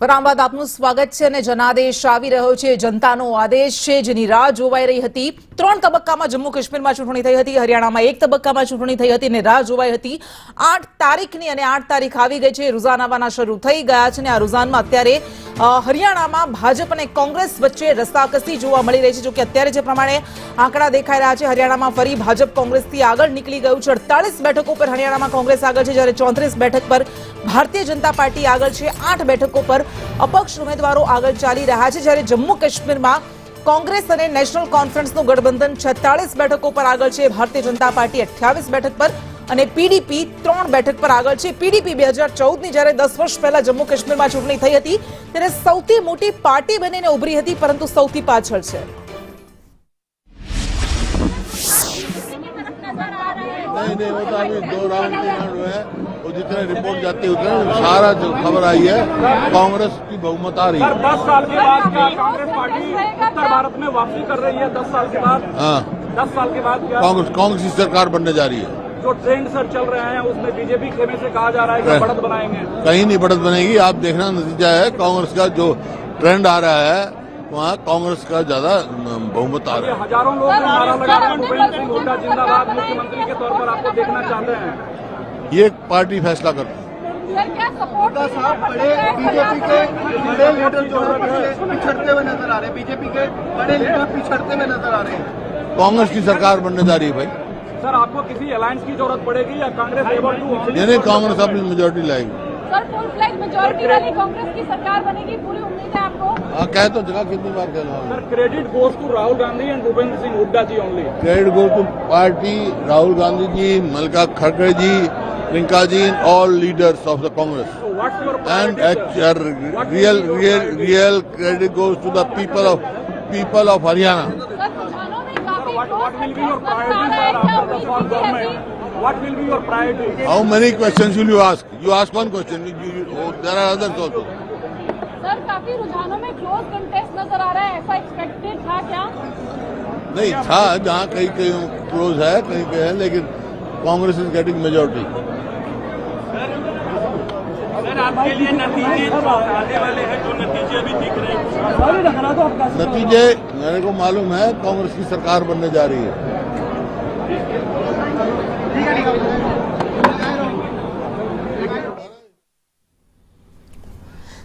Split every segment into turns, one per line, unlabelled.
વિરામ બાદ આપનું સ્વાગત છે અને જનાદેશ આવી રહ્યો છે. જનતાનો આદેશ છે જેની રાહ જોવાઈ રહી હતી. 3 તબક્કામાં જમ્મુ કાશ્મીરમાં ચૂંટણી થઈ હતી, હરિયાણામાં 1 તબક્કામાં ચૂંટણી થઈ હતી અને રાહ જોવાઈ હતી 8 તારીખની અને 8 તારીખ આવી ગઈ છે. રૂઝાન આવવાના શરૂ થઈ ગયા છે અને આ રૂઝાનમાં અત્યારે હરિયાણામાં ભાજપ અને કોંગ્રેસ વચ્ચે રસાકસી જોવા મળી રહી છે. જો કે અત્યારે જે પ્રમાણે આંકડા દેખાઈ રહ્યા છે, હરિયાણામાં ફરી ભાજપ કોંગ્રેસથી આગળ નીકળી ગયું છે. 48 બેઠકો પર હરિયાણામાં કોંગ્રેસ આગળ છે, જ્યારે 34 બેઠક પર ભારતીય જનતા પાર્ટી આગળ છે. 8 બેઠકો પર અપક્ષ ઉમેદવારો આગળ ચાલી રહ્યા છે, જ્યારે જમ્મુ કાશ્મીરમાં કોંગ્રેસ અને નેશનલ કોન્ફરન્સનું ગઠબંધન 46 બેઠકો પર આગળ છે. ભારતીય જનતા પાર્ટી 28 બેઠક પર અને પીડીપી 3 બેઠક પર આગળ છે. પીડીપી 2014ની જ્યારે 10 વર્ષ પહેલા જમ્મુ કાશ્મીરમાં ચૂંટણી થઈ હતી ત્યારે સૌથી મોટી પાર્ટી બનીને ઉભરી હતી, પરંતુ સૌથી પાછળ છે.
नहीं वो तो अभी 2 राउंड 3 राउंड हुए हैं, वो जितने रिपोर्ट जाती है उतने सारा जो खबर आई है कांग्रेस की बहुमत आ रही है।
10 साल के बाद क्या कांग्रेस पार्टी उत्तर भारत में वापसी कर रही है? 10 साल के बाद,
हाँ
10 साल के बाद क्या
कांग्रेस की सरकार बनने जा रही है।
जो ट्रेंड सर चल रहे हैं उसमें बीजेपी खेमे से कहा जा रहा है कि बढ़त बनाएंगे।
कहीं नहीं बढ़त बनेगी, आप देखना नतीजा है। कांग्रेस का जो ट्रेंड आ रहा है वहाँ कांग्रेस का ज्यादा बहुमत आ रहा है।
हजारों लोग नारा लगा रहे हैं भूपेंद्र सिंह हुड्डा जिंदाबाद मुख्यमंत्री के तौर पर आपको देखना चाहते हैं।
ये पार्टी फैसला करती है।
बीजेपी के बड़े लीडर जो पिछड़ते हुए नजर आ रहे हैं, बीजेपी के बड़े लीडर पिछड़ते हुए नजर आ रहे हैं।
कांग्रेस की सरकार बनने जा रही है भाई।
सर आपको किसी अलायंस की जरूरत पड़ेगी या कांग्रेस
नहीं, कांग्रेस अपनी मेजोरिटी लाएगी।
सर फुल फ्लैग मेजॉरिटी वाली कांग्रेस की सरकार बनेगी, पूरी उम्मीद है आपको?
हाँ कह तो जगह कितनी बार कह रहा हूँ।
Sir credit goes to Rahul Gandhi and Bhupendra Singh Hooda ji only.
Credit goes to party, Rahul Gandhi ji, Mallika खड़गे ji, Priyanka ji, all leaders of the Congress. And real credit goes to the people of Haryana.
What will be your priority, sir, after the fall government? What will be your priority?
How many questions will you ask? You ask one question. There are others also.
Sir काफी रुझानों में close contest नजर आ रहा है, ऐसा expected था क्या?
नहीं था, जहाँ कहीं क्लोज है कहीं पे है, लेकिन Congress is getting majority.
Sir आपके लिए नतीजे आने वाले हैं, जो नतीजे अभी दिख रहे हैं?
नतीजे मेरे को मालूम है, कांग्रेस की सरकार बनने जा रही है।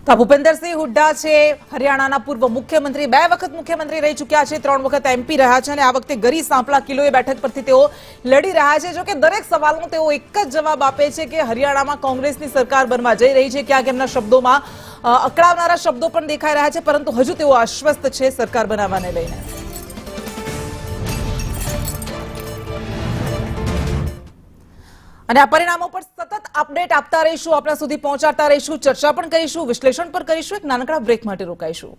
તો ભૂપેન્દ્રસિંહ હુડ્ડા છે હરિયાણાના પૂર્વ મુખ્યમંત્રી, 2 વખત મુખ્યમંત્રી રહી ચૂક્યા છે, 3 વખત એમપી રહ્યા છે અને આ વખતે ગરી સાંપલા કિલોએ બેઠક પરથી તેઓ લડી રહ્યા છે. જો કે દરેક સવાલનો તેઓ એક જ જવાબ આપે છે કે હરિયાણામાં કોંગ્રેસની સરકાર બનવા જઈ રહી છે. ક્યાંક એમના શબ્દોમાં અકળાવનારા શબ્દો પણ દેખાઈ રહ્યા છે, પરંતુ હજુ તેઓ આશ્વસ્ત છે સરકાર બનાવવાને લઈને. અને આ પરિણામો પર સતત અપડેટ આપતા રહીશું, આપણા સુધી પહોંચાડતા રહીશું, ચર્ચા પણ કરીશું, વિશ્લેષણ પણ કરીશું. એક નાનકડા બ્રેક માટે રોકાઈશું.